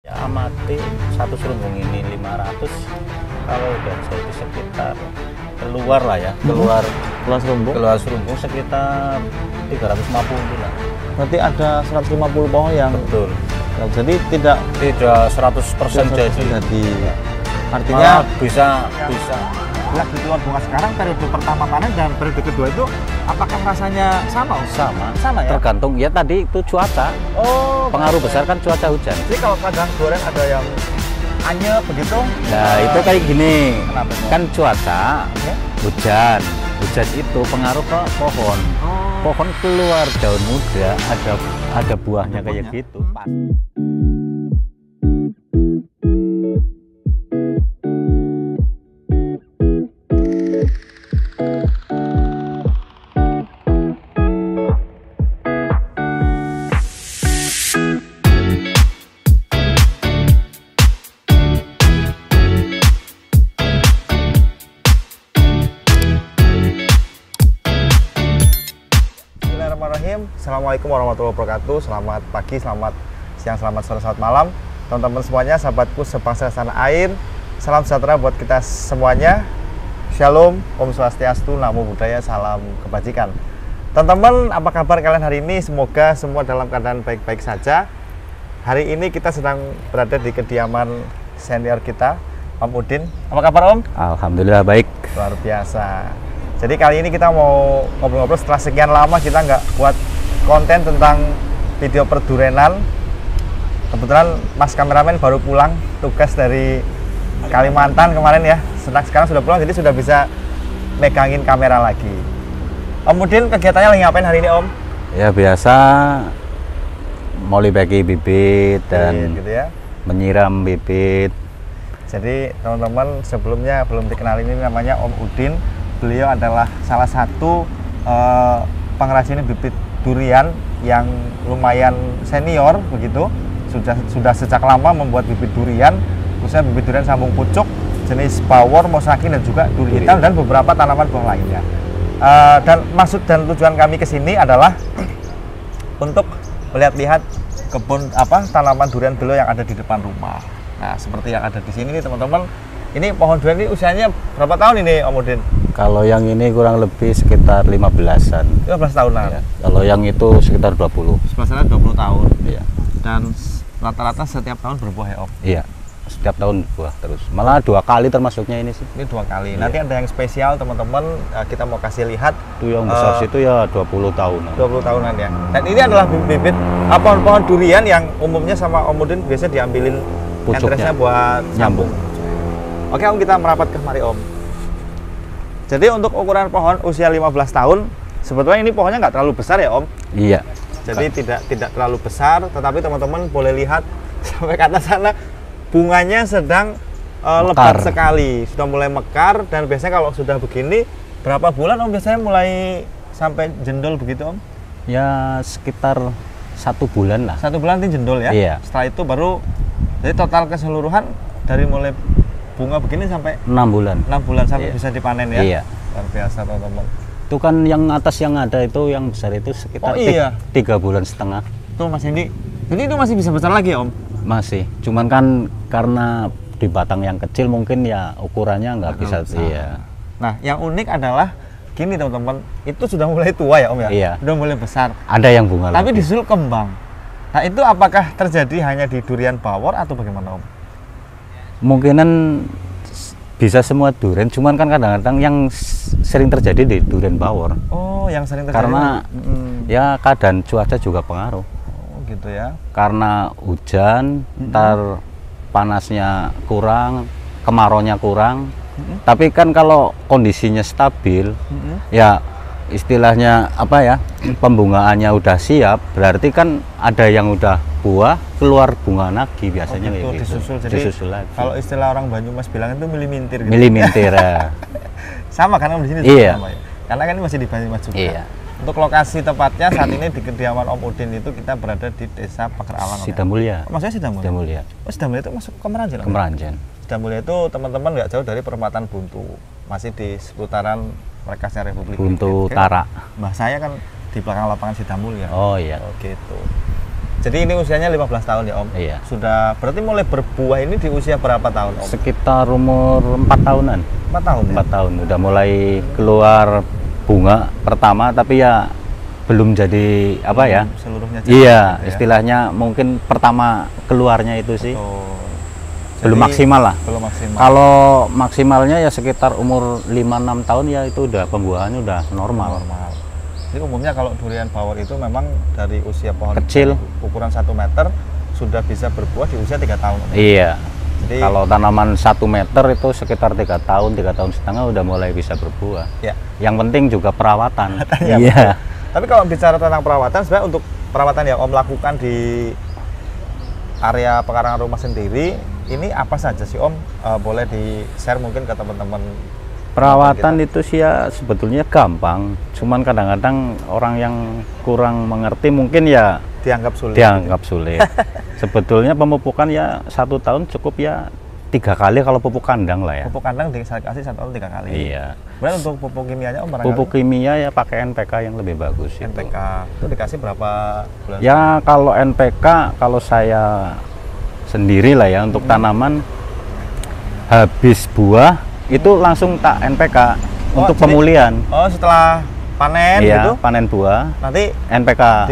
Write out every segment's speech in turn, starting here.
Amati satu serumbung ini 500, kalau udah jadi sekitar keluar lah ya, keluar serumbung sekitar 350 lah. Berarti ada 150 pohon yang Betul. ya, jadi tidak 100% jadi. Artinya bisa lihat di luar bunga sekarang periode pertama panen dan periode kedua itu apakah rasanya sama? Sama ya. tergantung ya tadi itu cuaca. Oh, Pengaruh besar kan cuaca hujan. jadi kalau kadang durian ada yang anyep begitu. Nah, itu kayak gini. Kenapa? Kan cuaca Ya? hujan itu pengaruh ke pohon. Pohon keluar daun muda, ada buahnya kayak buahnya. gitu. Bismillahirrahmanirrahim. Assalamualaikum warahmatullahi wabarakatuh. Selamat pagi, selamat siang, selamat sore, selamat malam teman-teman semuanya, sahabatku sebangsa tanah air. Salam sejahtera buat kita semuanya. Shalom, Om Swastiastu, Namo Buddhaya, salam kebajikan. Teman-teman, apa kabar kalian hari ini? Semoga semua dalam keadaan baik-baik saja. Hari ini kita sedang berada di kediaman senior kita, Om Udin. Apa kabar Om? Alhamdulillah baik. Luar biasa. Jadi kali ini kita mau ngobrol-ngobrol setelah sekian lama kita nggak buat konten tentang video perdurenan. Kebetulan Mas kameramen baru pulang tugas dari Kalimantan kemarin ya. Sekarang sudah pulang, jadi sudah bisa megangin kamera lagi. Om Udin kegiatannya lagi ngapain hari ini Om? Ya biasa mulai bagi bibit dan Gitu ya. menyiram bibit. Jadi teman-teman sebelumnya belum dikenal, ini namanya Om Udin. Beliau adalah salah satu pengrajin bibit durian yang lumayan senior begitu. Sudah sejak lama membuat bibit durian, khususnya bibit durian sambung pucuk jenis bawor, mosaki dan juga duri hitam dan beberapa tanaman buah lainnya. Dan maksud dan tujuan kami ke sini adalah untuk melihat-lihat kebun tanaman durian beliau yang ada di depan rumah. Nah, seperti yang ada di sini nih teman-teman. Ini pohon durian ini usianya berapa tahun ini Om Udin? Kalau yang ini kurang lebih sekitar 15-an. 15 tahunan. Ya. Kalau yang itu sekitar 20. Sebenarnya 20 tahun. Iya. Dan rata-rata setiap tahun berbuah ya Om? Iya. Setiap tahun buah terus. Malah 2 kali termasuknya ini sih. Ini 2 kali. Iya. Nanti ada yang spesial teman-teman, kita mau kasih lihat. Itu yang besar situ ya 20 tahunan. 20 tahunan ya. Dan ini adalah bibit pohon-pohon durian yang umumnya sama Om Udin biasanya diambilin Pucuknya enteresnya buat nyambung. Oke Om, kita merapat ke mari Om. Jadi untuk ukuran pohon usia 15 tahun, sebetulnya ini pohonnya nggak terlalu besar ya Om. Iya. Jadi tidak terlalu besar, tetapi teman-teman boleh lihat sampai ke atas sana bunganya sedang lebat sekali, sudah mulai mekar. Dan biasanya kalau sudah begini berapa bulan Om biasanya mulai sampai jendol begitu Om? Ya sekitar 1 bulan lah. 1 bulan nanti jendol ya. Iya. Setelah itu baru, jadi total keseluruhan dari mulai bunga begini sampai 6 bulan. 6 bulan sampai Iya. bisa dipanen ya. Iya. Luar biasa teman-teman. Itu kan yang atas yang ada itu yang besar itu sekitar 3 bulan setengah. Tuh Mas Hendy. Jadi itu masih bisa besar lagi ya Om? Masih. Cuman kan karena di batang yang kecil mungkin ya ukurannya nggak bisa. besar. Iya. Nah, yang unik adalah gini teman-teman, itu sudah mulai tua ya Om ya? Iya. Sudah mulai besar. Ada yang bunga Tapi lagi. disusul kembang. Nah, itu apakah terjadi hanya di durian bawor atau bagaimana Om? Mungkinan bisa semua durian, cuman kan kadang-kadang yang sering terjadi di durian bawor. Oh, yang sering terjadi. Karena ya keadaan cuaca juga pengaruh. Oh, gitu ya. Karena hujan, ntar panasnya kurang, kemaraunya kurang. Tapi kan kalau kondisinya stabil, ya istilahnya apa ya, pembungaannya udah siap, berarti kan ada yang udah buah, keluar bunga lagi biasanya gitu, kayak gitu. disusul. Jadi disusul lagi. kalau istilah orang Banyumas bilang itu milimintir gitu. Milimintir ya. Sama kan Om di sini Iya. sama ya. Karena kan ini masih di Banyumas juga. Iya. Untuk lokasi tepatnya saat ini di kediaman Om Udin itu kita berada di Desa Pager Alang. Sidamulya. Maksudnya Sidamulya? Sidamulya. Oh, Sidamulya itu masuk ke Meranjen? Om? Kemeranjen. Sidamulya itu teman-teman nggak jauh dari perempatan Buntu. Masih di seputaran Markasnya Republik Buntu Indonesia. Tara. Mbah saya kan di belakang lapangan Sidamulya. Oh iya. Oh gitu. Jadi ini usianya 15 tahun ya Om? Iya. Sudah, berarti mulai berbuah ini di usia berapa tahun Om? Sekitar umur 4 tahunan. 4 tahun ya? 4 tahun udah mulai keluar bunga pertama, tapi ya belum jadi apa ya? Seluruhnya jadi Iya, gitu ya? istilahnya mungkin pertama keluarnya itu sih. Oh. Belum Jadi, maksimal lah. Belum maksimal. Kalau maksimalnya ya sekitar umur 5-6 tahun ya itu udah pembuahannya udah normal. Jadi umumnya kalau durian bawor itu memang dari usia pohon Kecil. ukuran 1 meter sudah bisa berbuah di usia 3 tahun. Iya. Jadi Kalau tanaman 1 meter itu sekitar 3 tahun, 3 tahun setengah udah mulai bisa berbuah. ya. Yang penting juga perawatan. Ya, Iya. Tapi kalau bicara tentang perawatan, sebenarnya untuk perawatan yang Om lakukan di area pekarangan rumah sendiri, ini apa saja sih Om? Boleh di-share mungkin ke teman-teman. Perawatan itu sih ya sebetulnya gampang, cuman kadang-kadang orang yang kurang mengerti mungkin ya Dianggap sulit. dianggap sulit. Sebetulnya pemupukan ya 1 tahun cukup ya 3 kali kalau pupuk kandang lah ya. Pupuk kandang dikasih 1 tahun 3 kali. Iya. Kemudian untuk pupuk kimianya Om barangkali? Pupuk kimia ya pakai NPK yang lebih bagus. NPK itu dikasih berapa bulan? Ya kalau NPK kalau saya sendiri lah ya untuk tanaman habis buah itu langsung tak NPK untuk jadi, pemulihan. Oh, setelah panen Iya, gitu panen buah nanti NPK.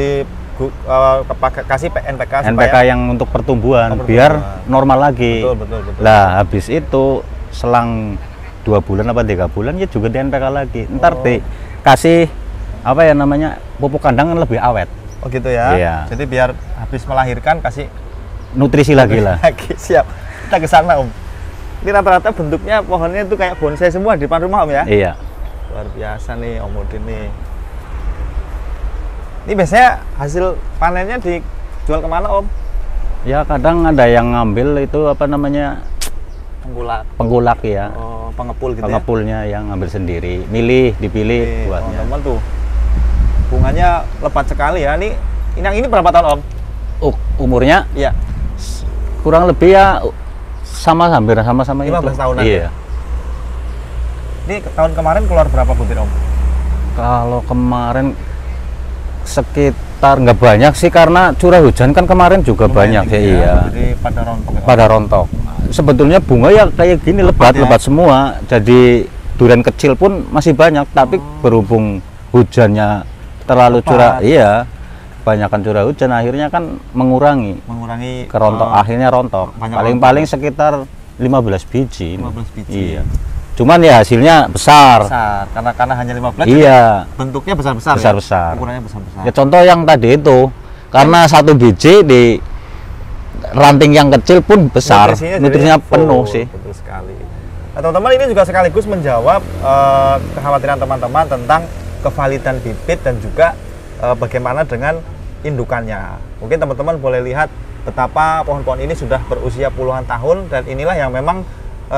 kasih NPK NPK supaya yang untuk pertumbuhan, pertumbuhan. biar normal lagi. betul. Lah habis itu selang 2 bulan apa 3 bulan ya juga di NPK lagi. Ntar dikasih apa ya namanya pupuk kandang kan lebih awet. Oh gitu ya. Iya. Jadi biar habis melahirkan kasih Nutrisi lagi lah. lagi. Siap. Kita ke sana Om. Ini rata-rata bentuknya pohonnya itu kayak bonsai semua di depan rumah Om ya. Iya. Luar biasa nih Om Udin nih. Ini biasanya hasil panennya dijual kemana Om? Ya kadang ada yang ngambil itu apa namanya penggulak ya. Oh, pengepul gitu Pengepulnya yang ngambil sendiri, dipilih ya. buatnya. Teman-teman tuh. Bunganya lebat sekali ya. Ini yang ini berapa tahun Om? Umurnya Iya. kurang lebih ya hampir sama-sama 15 itu. tahunan. Iya. Ini tahun kemarin keluar berapa butir Om? Kalau kemarin sekitar nggak banyak sih karena curah hujan kan kemarin juga Lumayan banyak tinggi ya. Iya. Jadi pada rontok. Ya, Om? Pada rontok. Sebetulnya bunga ya kayak gini lebat semua. Jadi durian kecil pun masih banyak, tapi berhubung hujannya terlalu curah, iya. Kebanyakan curah hujan akhirnya kan mengurangi kerontok, akhirnya rontok. Paling-paling sekitar 15 biji. 15 biji. Iya. Cuman ya hasilnya besar. Karena hanya 15. Iya. Bentuknya besar-besar. Besar-besar. Ya? Ukurannya besar-besar. Ya contoh yang tadi itu, karena 1 biji di ranting yang kecil pun besar, nutrisinya penuh sih. Betul sekali. Nah, teman-teman, ini juga sekaligus menjawab kekhawatiran teman-teman tentang kevalidan bibit dan juga bagaimana dengan indukannya. Mungkin teman-teman boleh lihat betapa pohon-pohon ini sudah berusia puluhan tahun, dan inilah yang memang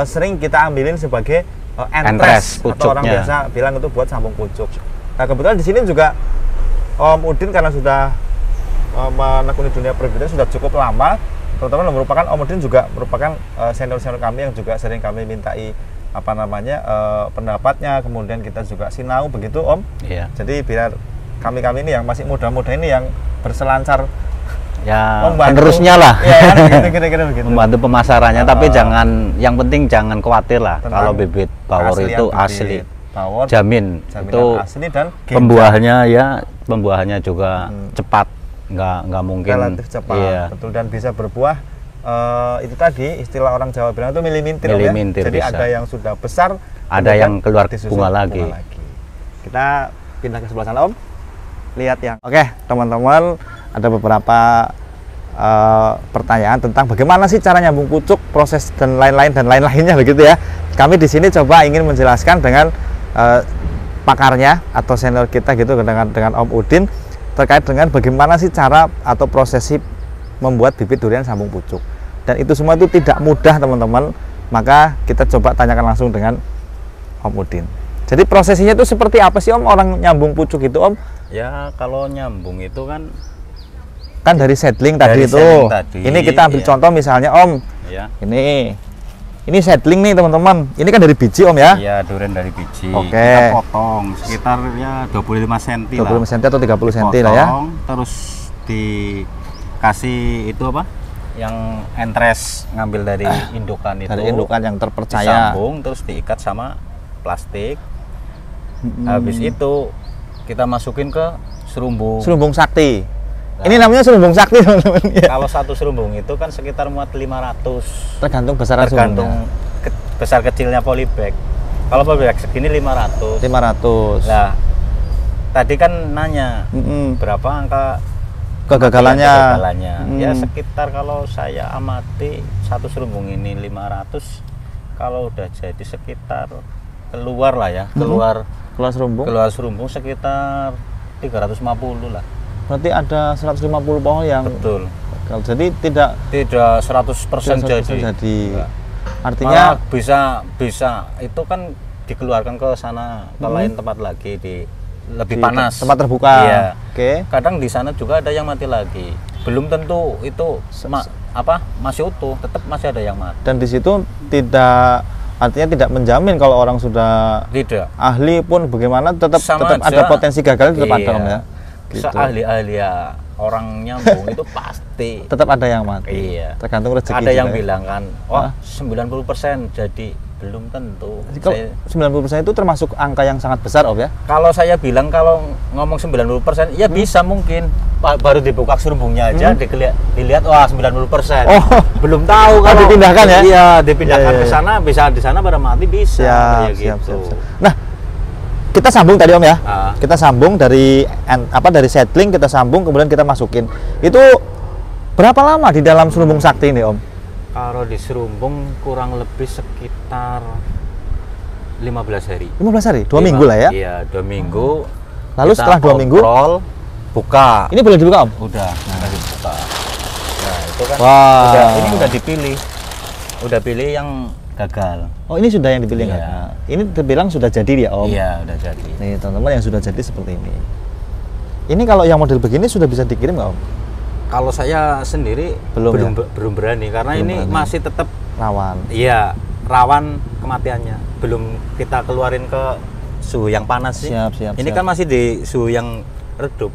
sering kita ambilin sebagai entres atau orang biasa bilang itu buat sambung pucuk. Nah, kebetulan di sini juga Om Udin karena sudah menekuni dunia perbibitan sudah cukup lama. Teman-teman, merupakan Om Udin juga merupakan senior-senior kami yang juga sering kami mintai apa namanya pendapatnya, kemudian kita juga sinau begitu Om. Iya. Jadi biar kami ini yang masih muda-muda ini yang berselancar ya membantu, penerusnya lah ya, kira-kira begitu. Membantu pemasarannya, tapi yang penting jangan khawatir lah kalau bibit bawor itu asli, bawor, jamin itu asli, dan pembuahannya juga cepat, nggak mungkin relatif cepat, iya. Betul, dan bisa berbuah itu tadi istilah orang Jawa bilang itu milimintir, ya. Jadi bisa. Ada yang sudah besar, ada yang keluar bunga lagi. Kita pindah ke sebelah sana Om. Lihat yang oke, teman-teman, ada beberapa pertanyaan tentang bagaimana sih cara nyambung pucuk, proses dan lain-lainnya begitu ya. Kami di sini coba ingin menjelaskan dengan pakarnya atau senior kita gitu, dengan Om Udin, terkait dengan bagaimana sih cara atau prosesi membuat bibit durian sambung pucuk. Dan itu semua itu tidak mudah teman-teman. Maka kita coba tanyakan langsung dengan Om Udin. Jadi prosesinya itu seperti apa sih Om, orang nyambung pucuk itu Om? Ya kalau nyambung itu kan dari seedling tadi itu. Ini kita ambil contoh misalnya Om. Ya. Ini seedling nih teman-teman. Ini kan dari biji Om ya? Iya, durian dari biji. Oke. Kita potong sekitar ya 25 cm lah. 25 cm atau 30 cm lah ya. Terus kasih itu apa? Yang entres ngambil dari indukan itu. Dari indukan yang terpercaya. Disambung terus diikat sama plastik. Habis itu kita masukin ke serumbung. Serumbung sakti. Nah, ini namanya serumbung sakti, teman-teman. Ya. Kalau satu serumbung itu kan sekitar muat 500. Tergantung besaran Tergantung besar kecilnya polybag. Kalau polybag segini 500. 500. Nah, tadi kan nanya berapa angka kegagalannya. Ya sekitar kalau saya amati satu serumbung ini 500, kalau udah jadi sekitar keluar lah ya, keluar serumbung sekitar 350 lah. Berarti ada 150 pohon yang betul. Jadi tidak 100% jadi. Artinya malah bisa itu kan dikeluarkan ke sana ke lain tempat lagi lebih panas, tempat terbuka. Iya. Oke. Kadang di sana juga ada yang mati lagi. Belum tentu itu masih utuh, tetap masih ada yang mati. Dan di situ artinya tidak menjamin kalau orang sudah ahli pun bagaimana tetap ada potensi gagal tetap ada Om ya. Gitu. Seahli-ahli ya orang nyambung itu pasti tetap ada yang mati. Iya. Tergantung rezeki. Ada yang bilang kan, wah 90% jadi belum tentu. Kalau 90% itu termasuk angka yang sangat besar Om ya? Kalau saya bilang kalau ngomong 90% ya bisa mungkin baru dibuka serumbungnya aja dilihat wah 90%. Oh, belum tahu kalau dipindahkan ya? Iya, dipindahkan ke sana bisa di sana pada mati bisa siap. Nah, kita sambung tadi Om ya. Kita sambung dari settling kita sambung kemudian kita masukin. Itu berapa lama di dalam serumbung sakti ini Om? Kalau di serumbung kurang lebih sekitar 15 hari. 15 hari? 2 minggu lah ya? Iya, 2 minggu. Lalu setelah 2 minggu buka. Ini boleh dibuka Om? Udah dibuka. Nah, itu kan ini udah dipilih. Udah pilih yang gagal. Oh, ini sudah yang dipilih gagal. Ini terbilang sudah jadi ya Om? Iya, udah jadi. Nih teman-teman yang sudah jadi seperti ini. Ini kalau yang model begini sudah bisa dikirim nggak Om? Kalau saya sendiri belum berani karena ini masih tetap rawan. Iya, rawan kematiannya. Belum kita keluarin ke suhu yang panas sih. Ini kan masih di suhu yang redup.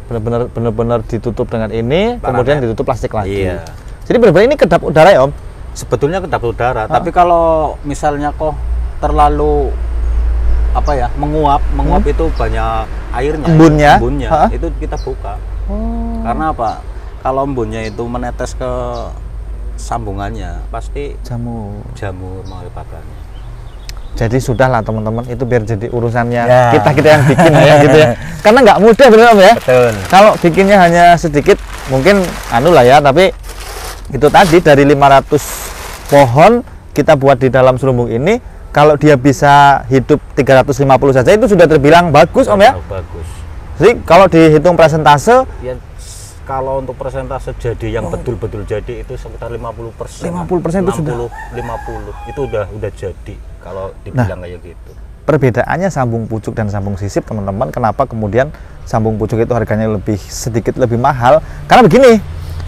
Benar-benar ditutup dengan ini, kemudian ditutup plastik lagi. Iya. Jadi benar-benar ini kedap udara ya Om? Sebetulnya kedap udara, tapi kalau misalnya kok terlalu menguap itu banyak airnya, embunnya itu kita buka. Karena apa? Kalau embunnya itu menetes ke sambungannya pasti jamur mengakibatkannya. Jadi sudahlah teman-teman, itu biar jadi urusannya kita yang bikin ya gitu ya. Karena nggak mudah bener Om ya. Betul. Kalau bikinnya hanya sedikit mungkin lah ya, tapi itu tadi dari 500 pohon kita buat di dalam serumbung ini, kalau dia bisa hidup 350 saja itu sudah terbilang bagus Om ya. Bagus. Jadi kalau dihitung persentase ya, kalau untuk persentase jadi yang betul-betul jadi itu sekitar 50%. 50% itu sudah 50 itu udah jadi kalau dibilang kayak gitu. Perbedaannya sambung pucuk dan sambung sisip teman-teman, kenapa kemudian sambung pucuk itu harganya sedikit lebih mahal? Karena begini.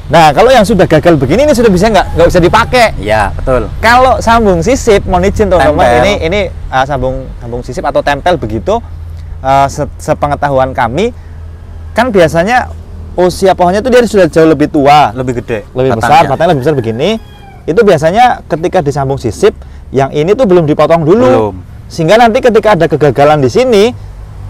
Nah, kalau yang sudah gagal begini ini sudah bisa nggak bisa dipakai. Iya, betul. Kalau sambung sisip, mohon izin teman-teman, ini sambung sisip atau tempel begitu, sepengetahuan kami kan biasanya usia pohonnya itu dia sudah jauh lebih tua, lebih gede, lebih besar, batangnya lebih besar begini. Itu biasanya ketika disambung sisip, yang ini tuh belum dipotong dulu, sehingga nanti ketika ada kegagalan di sini,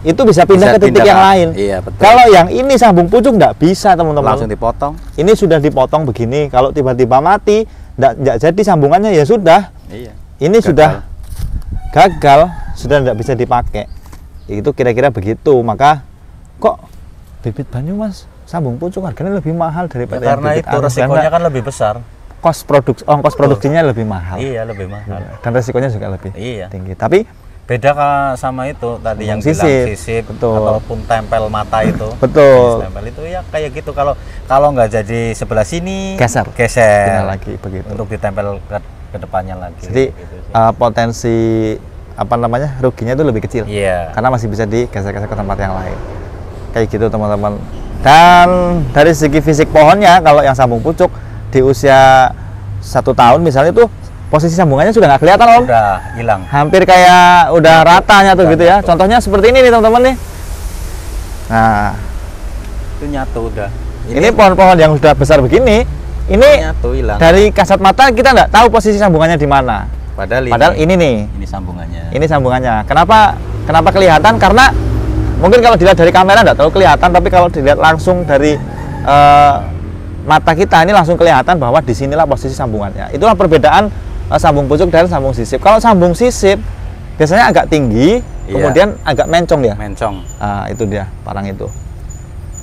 itu bisa pindah ke titik yang lain. Iya, betul. Kalau yang ini sambung pucuk nggak bisa teman-teman. Langsung dipotong. Ini sudah dipotong begini. Kalau tiba-tiba mati, nggak jadi sambungannya ya sudah. Iya. Ini sudah gagal, sudah nggak bisa dipakai. Itu kira-kira begitu. Maka kok bibit Banyumas sambung pucuk harganya lebih mahal daripada karena itu resikonya kan lebih besar. Ongkos produksinya lebih mahal. Iya, lebih mahal. Dan resikonya juga lebih tinggi. Tapi beda sama itu tadi yang bilang sisip ataupun tempel mata itu. Betul. Tempel itu ya kayak gitu, kalau nggak jadi sebelah sini geser lagi begitu untuk ditempel ke depannya lagi. Jadi gitu potensi ruginya itu lebih kecil. Iya. Karena masih bisa digeser-geser ke tempat yang lain. Kayak gitu teman-teman. Dan dari segi fisik pohonnya, kalau yang sambung pucuk di usia 1 tahun misalnya itu posisi sambungannya sudah nggak kelihatan Om. Udah hilang. Hampir kayak udah ratanya tuh gitu ya. Contohnya seperti ini nih teman-teman nih. Nah, itu nyatu udah. Ini pohon-pohon yang sudah besar begini, ini tuh hilang. dari kasat mata kita nggak tahu posisi sambungannya di mana. Padahal ini nih. Ini sambungannya. Ini sambungannya. Kenapa kelihatan? Karena mungkin kalau dilihat dari kamera nggak tahu kelihatan, tapi kalau dilihat langsung dari mata kita ini langsung kelihatan bahwa disinilah posisi sambungannya. Itulah perbedaan sambung pucuk dan sambung sisip. Kalau sambung sisip biasanya agak tinggi, kemudian agak mencong ya. Mencong. Itu dia parang itu.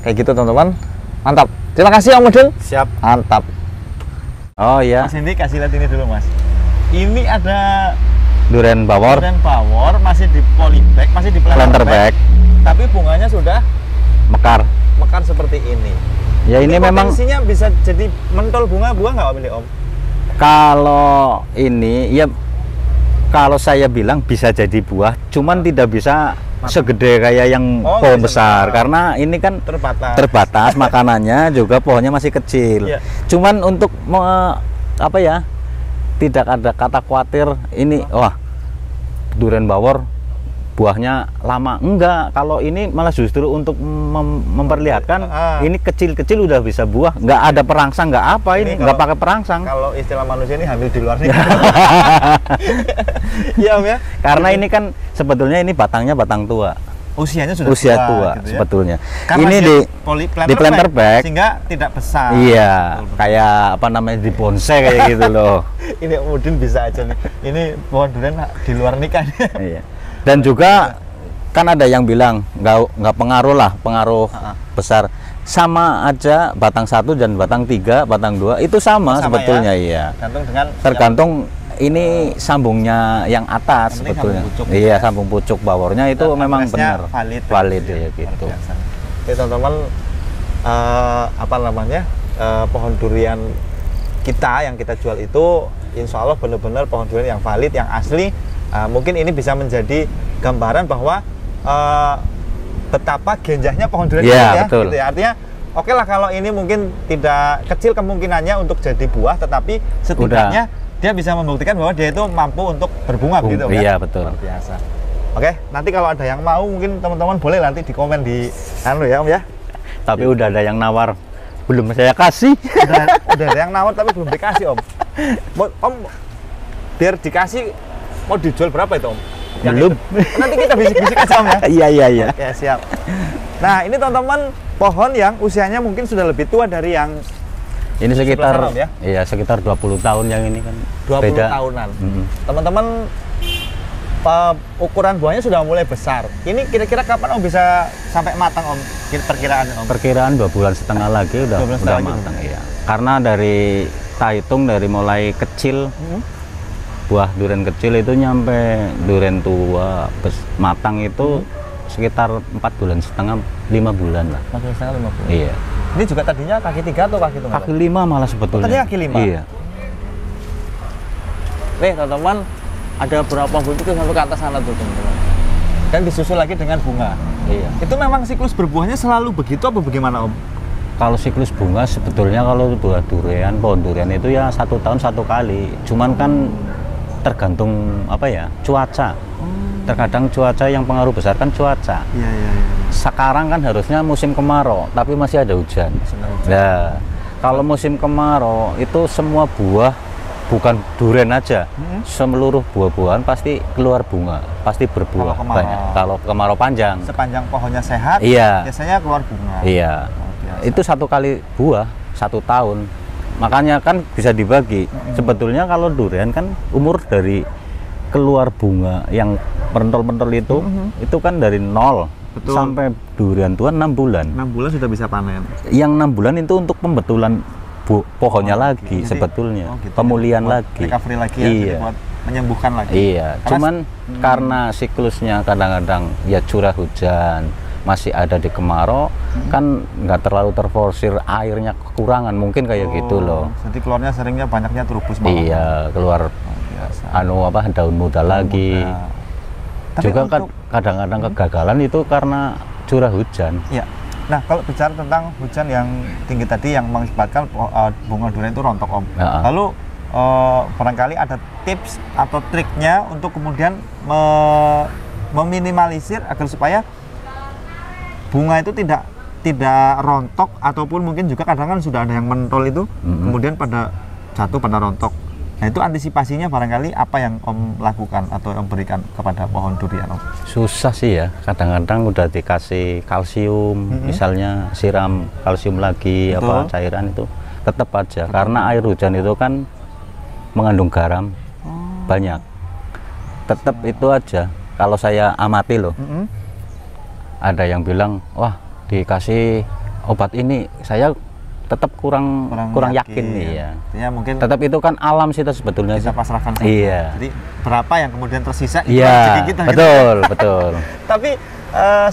Kayak gitu teman-teman. Mantap. Terima kasih Om Udin. Siap. Mantap. Oh iya. Mas Indi kasih lihat ini dulu Mas. Ini ada Durian bawor. Durian bawor masih di polybag, masih di planter bag. Tapi bunganya sudah Mekar seperti ini. Ya ini memang potensinya bisa jadi mentol bunga buah nggak Om ini Om? Kalau ini ya kalau saya bilang bisa jadi buah, cuman tidak bisa segede kayak yang pohon besar karena ini kan terbatas makanannya juga pohonnya masih kecil. Cuman untuk apa ya? Tidak ada kata khawatir ini wah durian bawor buahnya lama, enggak. Kalau ini malah justru untuk memperlihatkan ini kecil-kecil udah bisa buah, nggak ada perangsang, nggak apa ini nggak pakai perangsang. Kalau istilah manusia ini hamil di luar nikah. Iya Om ya, karena ini kan sebetulnya ini batangnya batang tua, usianya sudah tua gitu ya? Sebetulnya karena ini di planter bag sehingga tidak besar. Iya, kayak apa namanya di bonsai kayak gitu loh. Ini mungkin bisa aja nih, ini pohon durian di luar nikah. Iya. Dan juga kan ada yang bilang nggak pengaruh besar, sama aja batang 1 dan batang 3, batang 2 itu sama sebetulnya ya. Tergantung ini sambungnya yang atas sebetulnya. Iya, sambung pucuk bawornya itu memang benar valid ya gitu. Oke teman-teman, apa namanya pohon durian kita yang kita jual itu insya Allah benar-benar pohon durian yang valid, yang asli. Mungkin ini bisa menjadi gambaran bahwa betapa genjahnya pohon durian ya, betul. Gitu ya. Artinya oke lah kalau ini mungkin tidak kecil kemungkinannya untuk jadi buah, tetapi setidaknya dia bisa membuktikan bahwa dia itu mampu untuk berbunga gitu kan. Iya betul. Luar biasa. Oke, nanti kalau ada yang mau mungkin teman-teman boleh nanti di komen di ya Om ya. Tapi udah ada yang nawar, belum saya kasih. Udah ada yang nawar tapi belum dikasih Om. Om biar dikasih mau dijual berapa itu Om? Belum. Nanti kita bisik-bisik aja Om ya. Iya. Oke, siap. Nah ini teman-teman pohon yang usianya mungkin sudah lebih tua dari yang ini sekitar sana, ya? Iya sekitar 20 tahun yang ini kan 20 beda. Tahunan. Teman-teman ukuran buahnya sudah mulai besar. Ini kira-kira kapan Om bisa sampai matang Om? Perkiraan Om? Perkiraan 2,5 bulan lagi udah matang iya. Karena dari kita hitung dari mulai kecil buah durian kecil itu nyampe durian tua matang itu sekitar 4,5 bulan, 5 bulan lah. 4,5 5 bulan. Iya. Ini juga tadinya kaki 3 atau kaki tunggal? Kaki 5 malah sebetulnya. Tadinya kaki 5? Iya. Nih teman-teman, ada beberapa buah itu sampai ke atas sana tuh teman-teman. Dan disusul lagi dengan bunga. Iya. Itu memang siklus berbuahnya selalu begitu apa bagaimana Om? Kalau siklus bunga sebetulnya kalau buah durian, pohon durian itu ya 1 tahun 1 kali. Cuman kan tergantung apa ya, cuaca. Terkadang cuaca yang pengaruh besar kan cuaca. Iya. Sekarang kan harusnya musim kemarau, tapi masih ada hujan. Nah, kalau musim kemarau itu semua buah, bukan durian aja, seluruh buah-buahan pasti keluar bunga, pasti berbuah banyak. Kalau kemarau panjang, sepanjang pohonnya sehat, iya, biasanya keluar bunga. Iya, itu 1 kali buah 1 tahun. Makanya kan bisa dibagi. Sebetulnya kalau durian kan umur dari keluar bunga yang pentol-pentol itu kan dari 0 sampai durian tua 6 bulan. 6 bulan sudah bisa panen. Yang 6 bulan itu untuk pembetulan pohonnya lagi. Jadi, sebetulnya gitu, pemulihan lagi. Recovery lagi ya, iya. Buat menyembuhkan lagi. Iya. Cuman karena siklusnya kadang-kadang ya curah hujan, masih ada di kemarau, kan nggak terlalu terforsir, airnya kekurangan mungkin kayak gitu loh. Jadi keluarnya seringnya banyaknya terubus bawah. Iya, keluar daun muda lagi. Tapi juga kadang-kadang kegagalan itu karena curah hujan. Iya. Nah, kalau bicara tentang hujan yang tinggi tadi yang mengakibatkan bunga durian itu rontok Om. Lalu barangkali ada tips atau triknya untuk kemudian meminimalisir agar supaya bunga itu tidak tidak rontok, ataupun mungkin juga kadang kan sudah ada yang mentol itu, kemudian pada jatuh pada rontok. Nah itu antisipasinya barangkali apa yang Om lakukan atau Om berikan kepada pohon durian, Om? Susah sih ya, kadang-kadang udah dikasih kalsium, misalnya siram kalsium lagi, apa cairan itu tetap aja, karena air hujan itu kan mengandung garam banyak, tetap itu aja. Kalau saya amati loh, ada yang bilang, wah dikasih obat ini saya tetap kurang yakin nih ya. Artinya mungkin tetap itu kan alam sih sebetulnya. Kita pasrahkan saja. Iya. Jadi berapa yang kemudian tersisa itu iya, rezeki kita. Betul, gitu. betul. Tapi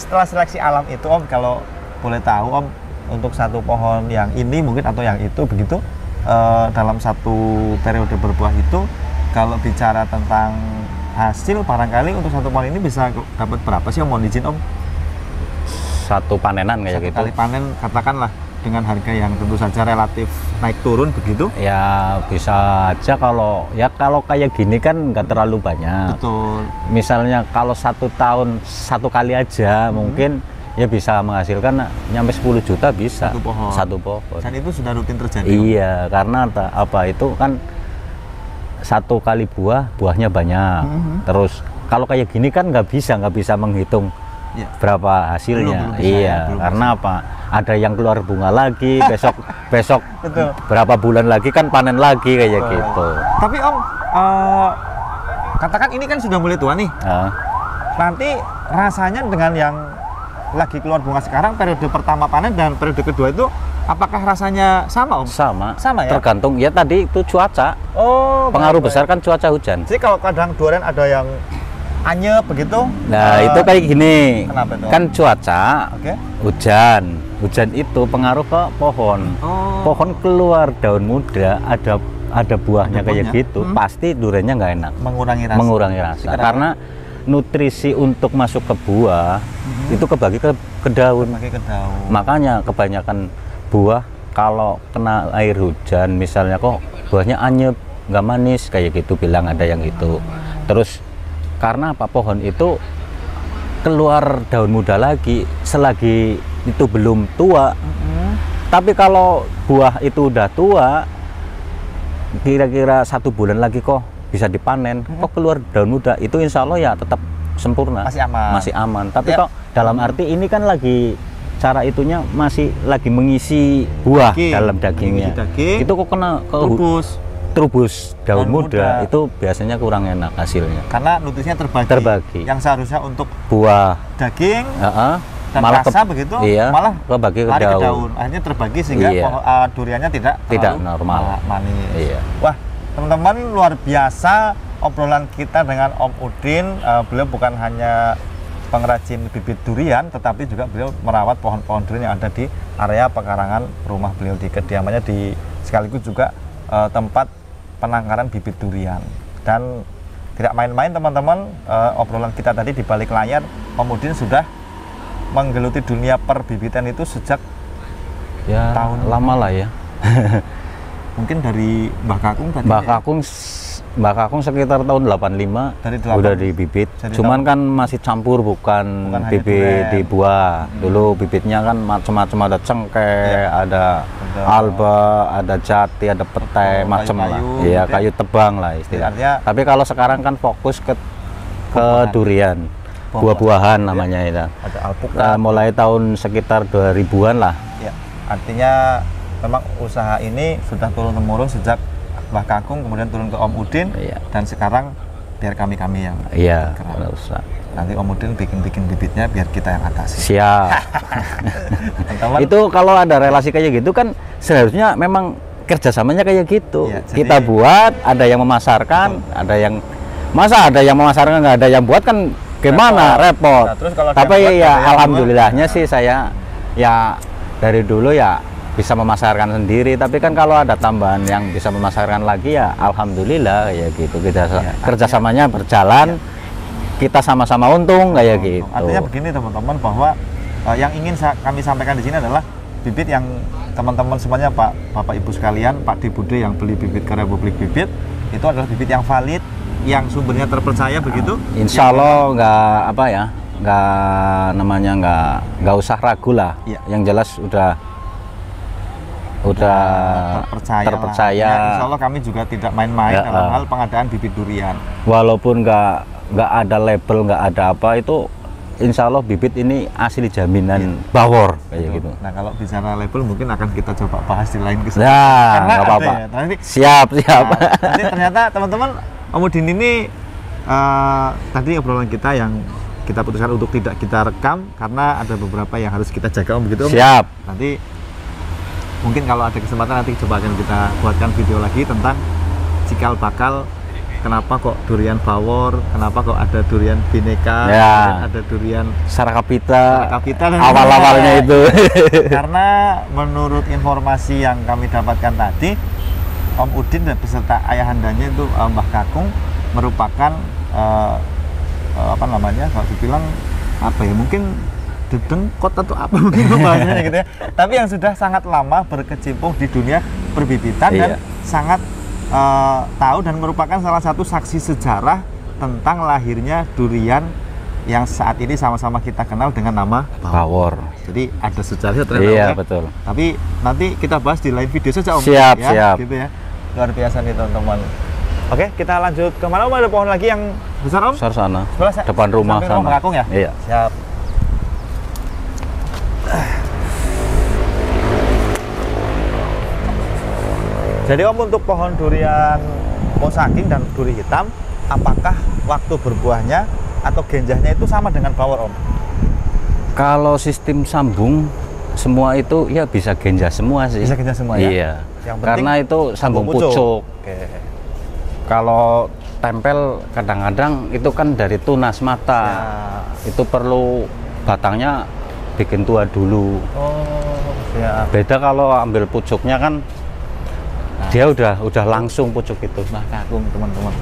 setelah seleksi alam itu, Om, kalau boleh tahu, Om, untuk satu pohon yang ini mungkin atau yang itu begitu, dalam satu periode berbuah itu, kalau bicara tentang hasil, barangkali untuk satu pohon ini bisa dapat berapa sih, Om? Mohon izin, Om. Satu panenan kayak gitu. Kali panen katakanlah dengan harga yang tentu saja relatif naik turun begitu. Ya bisa aja, kalau kayak gini kan nggak terlalu banyak. Betul. Misalnya kalau 1 tahun 1 kali aja mungkin ya bisa menghasilkan nyampe 10 juta bisa. Satu pohon. Dan itu sudah rutin terjadi. Iya, karena apa itu kan 1 kali buahnya banyak. Terus kalau kayak gini kan nggak bisa menghitung berapa hasilnya. Iya, karena apa? Ada yang keluar bunga lagi, besok berapa bulan lagi kan panen lagi kayak gitu. Tapi Om, katakan ini kan sudah mulai tua nih. Nanti rasanya dengan yang lagi keluar bunga sekarang, periode pertama panen dan periode kedua itu, apakah rasanya sama, Om? Sama ya? Tergantung ya tadi itu cuaca. Pengaruh besar kan cuaca hujan. Jadi kalau kadang durian ada yang anyep begitu. Nah, itu kayak gini. Kenapa itu? Kan cuaca, hujan itu pengaruh ke pohon. Pohon keluar daun muda, ada buahnya kayak gitu, pasti duriannya nggak enak. Mengurangi rasa. Karena nutrisi untuk masuk ke buah itu kebagi ke daun. Makanya kebanyakan buah kalau kena air hujan, misalnya kok buahnya anyep, nggak manis kayak gitu, bilang ada yang itu. Terus karena apa, pohon itu keluar daun muda lagi selagi itu belum tua. Tapi kalau buah itu udah tua, kira-kira 1 bulan lagi kok bisa dipanen, kok keluar daun muda, itu insya Allah ya tetap sempurna, masih aman. Tapi kok dalam arti ini kan lagi cara itunya masih lagi mengisi buah dalam dagingnya. Itu kok kena ke trubus daun muda, itu biasanya kurang enak hasilnya. Karena nutrisinya terbagi. Yang seharusnya untuk buah, daging, dan malah rasa begitu, malah kebagi ke daun. Akhirnya terbagi sehingga duriannya tidak normal, manis. Wah, teman-teman, luar biasa obrolan kita dengan Om Udin. Beliau bukan hanya pengrajin bibit durian, tetapi juga beliau merawat pohon-pohon durian yang ada di area pekarangan rumah beliau di kediamannya, sekaligus juga tempat penangkaran bibit durian. Dan tidak main-main, teman-teman, obrolan kita tadi di balik layar, Om Udin sudah menggeluti dunia perbibitan itu sejak tahun lama lah ya. Mungkin dari Mbah Kakung tadi. Mbah Kakung sekitar tahun 85 udah dibibit. Cuman kan masih campur, bukan bibit di buah. Dulu bibitnya kan macam-macam, ada cengkeh, ada alba, ada jati, ada petai, macam lah. Iya, kayu tebang lah istilahnya. Tapi kalau sekarang kan fokus ke durian, buah-buahan namanya itu. Ada alpukat. Mulai tahun sekitar 2000-an lah. Ya, artinya memang usaha ini sudah turun-temurun sejak Mbah Kakung, kemudian turun ke Om Udin, dan sekarang biar kami yang bergerak. Nanti Om Udin bikin bibitnya, biar kita yang atasi. Siap. Itu kalau ada relasi kayak gitu kan seharusnya memang kerjasamanya kayak gitu. Kita buat, ada yang memasarkan, ada yang memasarkan, nggak ada yang buat kan gimana, repot. Nah, tapi ya alhamdulillahnya sih saya ya dari dulu ya bisa memasarkan sendiri, tapi kan kalau ada tambahan yang bisa memasarkan lagi ya alhamdulillah kayak gitu. Kerjasamanya berjalan, kita sama-sama untung kayak gitu. Artinya begini, teman-teman, bahwa yang ingin kami sampaikan di sini adalah bibit yang teman-teman semuanya, Bapak Ibu sekalian, Pak Bude yang beli bibit ke Republik Bibit, itu adalah bibit yang valid, yang sumbernya terpercaya begitu. Insya Allah nggak namanya nggak usah ragu lah. Iya. Yang jelas udah terpercaya. Ya, insya Allah kami juga tidak main-main Ya, dalam hal pengadaan bibit durian. Walaupun nggak ada label, nggak ada apa, itu insya Allah bibit ini asli jaminan Bawor kayak Betul. gitu. Nah kalau bicara label mungkin akan kita coba bahas di lain kesempatan. Ya, Karena nggak ada apa-apa. ya, nanti, Siap. nah, nanti ternyata teman-teman Om Udin ini tadi obrolan kita yang kita putuskan untuk tidak kita rekam karena ada beberapa yang harus kita jaga Om, begitu Om? Siap. Nanti mungkin kalau ada kesempatan nanti coba akan kita buatkan video lagi tentang cikal bakal kenapa kok durian Bawor, kenapa kok ada durian Bhinneka, Ya. ada durian Sarakapita. dan Awal-awalnya itu. karena menurut informasi yang kami dapatkan tadi, Om Udin dan beserta ayahandanya itu Mbah Kakung merupakan apa namanya, kalau dibilang apa ya, mungkin dedengkot atau apa mungkin bahasanya gitu ya. Tapi yang sudah sangat lama berkecimpung di dunia perbibitan dan Iya. sangat tahu dan merupakan salah satu saksi sejarah tentang lahirnya durian yang saat ini sama-sama kita kenal dengan nama Bawor. Bawor. Jadi ada sejarahnya ternyata. Iya, Om, ya. betul. Tapi nanti kita bahas di lain video saja Om. Siap, ya, siap. Gitu ya. Luar biasa nih teman-teman. Oke, kita lanjut ke mana Om? Ada pohon lagi yang besar Om? Besar sana. Sebelah, Depan rumah samping sana. Kakung ya? Iya. Siap. Jadi Om, untuk pohon durian Mosaking dan duri hitam, apakah waktu berbuahnya atau genjahnya itu sama dengan Bawor Om? Kalau sistem sambung semua itu ya bisa genjah semua sih. Bisa genjah semua ya? Iya. Yang penting Karena itu sambung pucuk. Oke. Kalau tempel kadang-kadang itu kan dari tunas mata. Ya. Itu perlu batangnya bikin tua dulu. Oh, siap. Beda kalau ambil pucuknya kan dia udah langsung pucuk itu. Mbah Kakung teman-teman.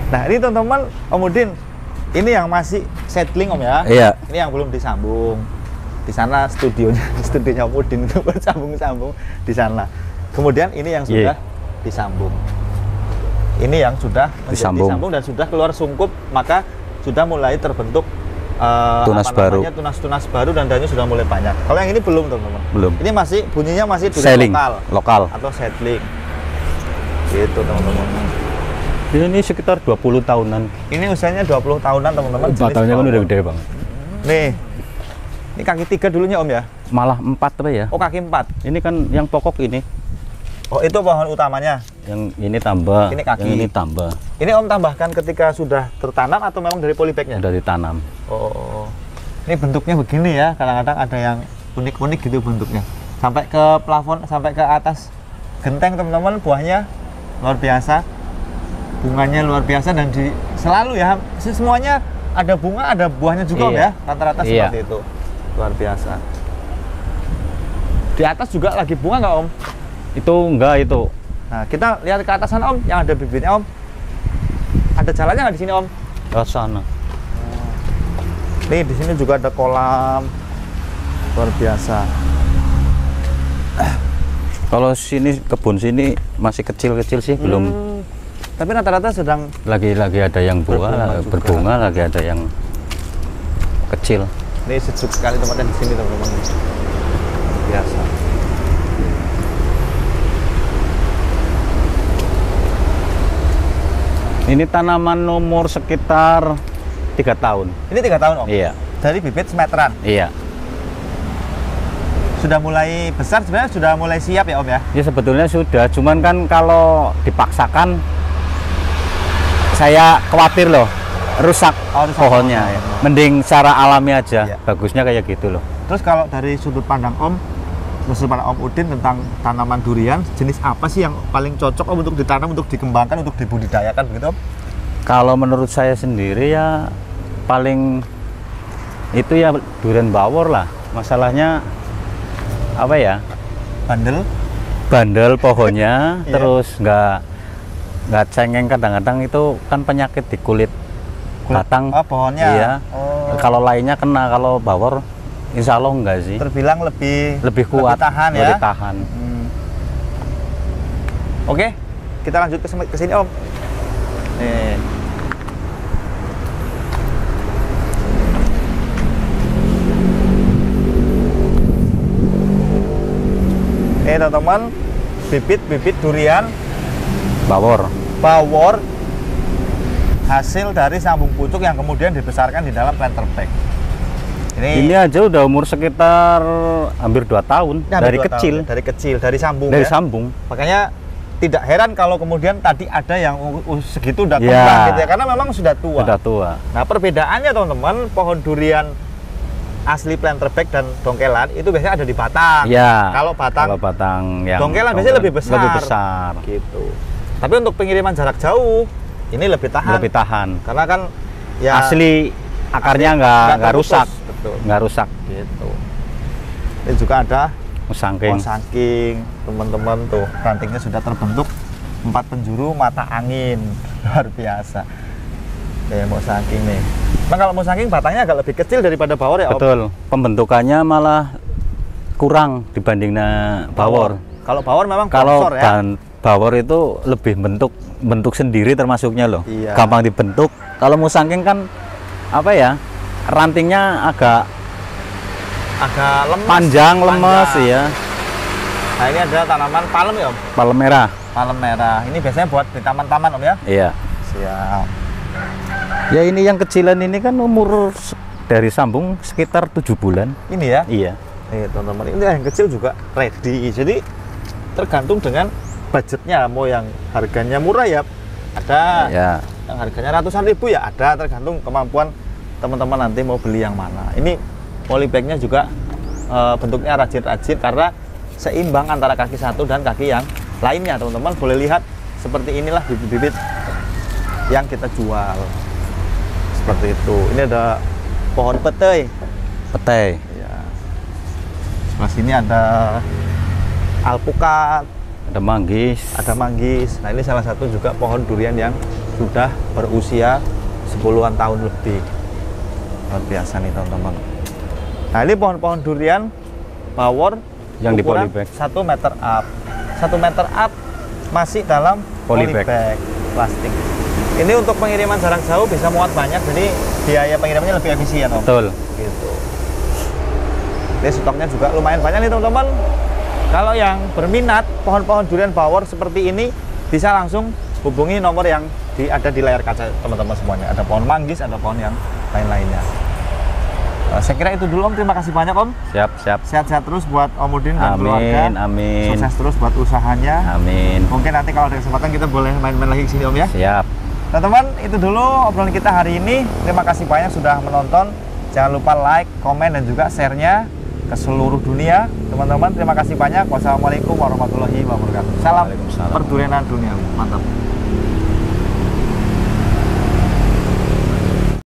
Nah ini teman-teman Om Udin, ini yang masih settling Om ya? Iya. Ini yang belum disambung. Di sana studionya Om Udin itu bersambung-sambung di sana. Kemudian ini yang sudah disambung. Ini yang sudah disambung dan sudah keluar sungkup, maka sudah mulai terbentuk tunas baru. Tunas-tunas baru dan daunnya sudah mulai banyak. Kalau yang ini belum teman-teman. Belum. Ini masih bunyinya masih durian lokal atau settling. Gitu teman-teman. Ini sekitar 20 tahunan. Ini usianya 20 tahunan teman-teman. Batangnya kan udah gede banget. Nih, ini kaki 3 dulunya Om ya? Malah 4 apa ya? Oh kaki 4. Ini kan yang pokok ini. Oh itu pohon utamanya. Yang ini tambah. Ini kaki. Yang ini tambah. Ini Om tambahkan ketika sudah tertanam atau memang dari polybagnya? Udah ditanam. Oh, ini bentuknya begini ya. Kadang-kadang ada yang unik-unik gitu bentuknya. Sampai ke plafon, sampai ke atas genteng teman-teman. Buahnya luar biasa. Bunganya luar biasa dan selalu ya semuanya ada bunga, ada buahnya juga Om ya. Rata-rata seperti itu. Luar biasa. Di atas juga lagi bunga nggak Om? Itu enggak itu. Nah, kita lihat ke atas sana Om, yang ada bibitnya Om. Ada jalannya nggak di sini Om? Ke sana. Nih di sini juga ada kolam. Luar biasa. Kalau sini kebun sini masih kecil-kecil sih, belum. Tapi rata-rata sedang Lagi ada yang berbunga, lagi ada yang kecil. Ini sejuk sekali tempatnya di sini teman-teman. Biasa. Ini tanaman nomor sekitar 3 tahun. Ini 3 tahun Om? Iya. Dari bibit semeteran? Iya. Sudah mulai besar sebenarnya, sudah mulai siap ya Om ya? Ya sebetulnya sudah, cuman kan kalau dipaksakan saya khawatir loh rusak, pohonnya ya. Mending secara alami aja. Bagusnya kayak gitu loh. Terus kalau dari sudut pandang Om, sudut pandang Om Udin tentang tanaman durian, jenis apa sih yang paling cocok Om untuk ditanam, untuk dikembangkan, untuk dibudidayakan begitu Om? Kalau menurut saya sendiri ya paling itu ya durian Bawor lah. Masalahnya apa ya? Bandel pohonnya, terus nggak cengeng, kadang-kadang itu kan penyakit di kulit batang. Oh, pohonnya. Iya. Oh. Kalau lainnya kena, kalau Bawor insya Allah enggak sih. Terbilang lebih kuat, lebih tahan ya. lebih tahan. Oke, kita lanjut ke sini Om. Nih. Ini teman-teman, bibit durian Bawor. hasil dari sambung pucuk yang kemudian dibesarkan di dalam planter bag. Ini aja udah umur sekitar hampir 2 tahun, Ya, dari 2 kecil. tahun, dari kecil, dari sambung. Dari ya? sambung. Makanya tidak heran kalau kemudian tadi ada yang segitu udah Ya. kembang gitu ya, karena memang sudah tua. Sudah tua. Nah, perbedaannya teman-teman, pohon durian asli planter bag dan dongkelan itu biasanya ada di batang. Ya. Kalau batang yang dongkelan biasanya lebih besar. Lebih besar. Gitu. Tapi untuk pengiriman jarak jauh ini lebih tahan. Lebih tahan. Karena kan ya Asli akarnya nggak terputus. rusak. Betul. Nggak rusak. Gitu. Ini juga ada Musangking. saking teman-teman tuh rantingnya sudah terbentuk 4 penjuru mata angin. Luar biasa. Mau saking nih. Nah, kalau mau saking batangnya agak lebih kecil daripada bawor ya, Om? Betul. Pembentukannya malah kurang dibanding bawor. Kalau bawor memang Kalau bongsor ya. bawor itu lebih bentuk sendiri termasuknya loh. Iya. Gampang dibentuk. Kalau musangking kan apa ya? Rantingnya agak lemes. panjang, lemes ya. Nah, ini ada tanaman palem ya, Om? Palem merah. Palem merah. Ini biasanya buat di taman-taman, Om ya? Iya. Siap. Ya ini yang kecilan ini kan umur dari sambung sekitar 7 bulan. Ini ya? Iya. Nih, teman-teman. Ini yang kecil juga ready. Jadi tergantung dengan budgetnya. Mau yang harganya murah ya ada. Ya. Yang harganya ratusan ribu ya ada, tergantung kemampuan teman-teman nanti mau beli yang mana. Ini polybagnya juga bentuknya rajin-rajin karena seimbang antara kaki satu dan kaki yang lainnya. Teman-teman boleh lihat seperti inilah bibit-bibit yang kita jual seperti itu. Ini ada pohon petai. Ya. Sebelah sini ada alpukat, Ada manggis. ada manggis. Nah, ini salah satu juga pohon durian yang sudah berusia 10-an tahun lebih. Luar biasa nih teman-teman. Nah, ini pohon-pohon durian bawor Yang di ukuran polybag. 1 meter up. 1 meter up masih dalam Polybag. polybag plastik. Ini untuk pengiriman jarak jauh bisa muat banyak, jadi biaya pengirimannya lebih efisien, Om. Betul. Gitu. Ini stoknya juga lumayan banyak nih teman-teman. Kalau yang berminat pohon-pohon durian bawor seperti ini bisa langsung hubungi nomor yang ada di layar kaca teman-teman semuanya. Ada pohon manggis, ada pohon yang lain-lainnya. Saya kira itu dulu, Om. Terima kasih banyak, Om. Siap. Sehat-sehat terus buat Om Udin dan keluarga. Amin. Sukses terus buat usahanya. Amin. Mungkin nanti kalau ada kesempatan kita boleh main-main lagi ke sini, Om ya. Siap. Teman-teman, itu dulu obrolan kita hari ini. Terima kasih banyak sudah menonton. Jangan lupa like, komen, dan juga share-nya ke seluruh dunia. Teman-teman, terima kasih banyak. Wassalamualaikum warahmatullahi wabarakatuh. Salam Waalaikumsalam. perdurianan dunia. Mantap.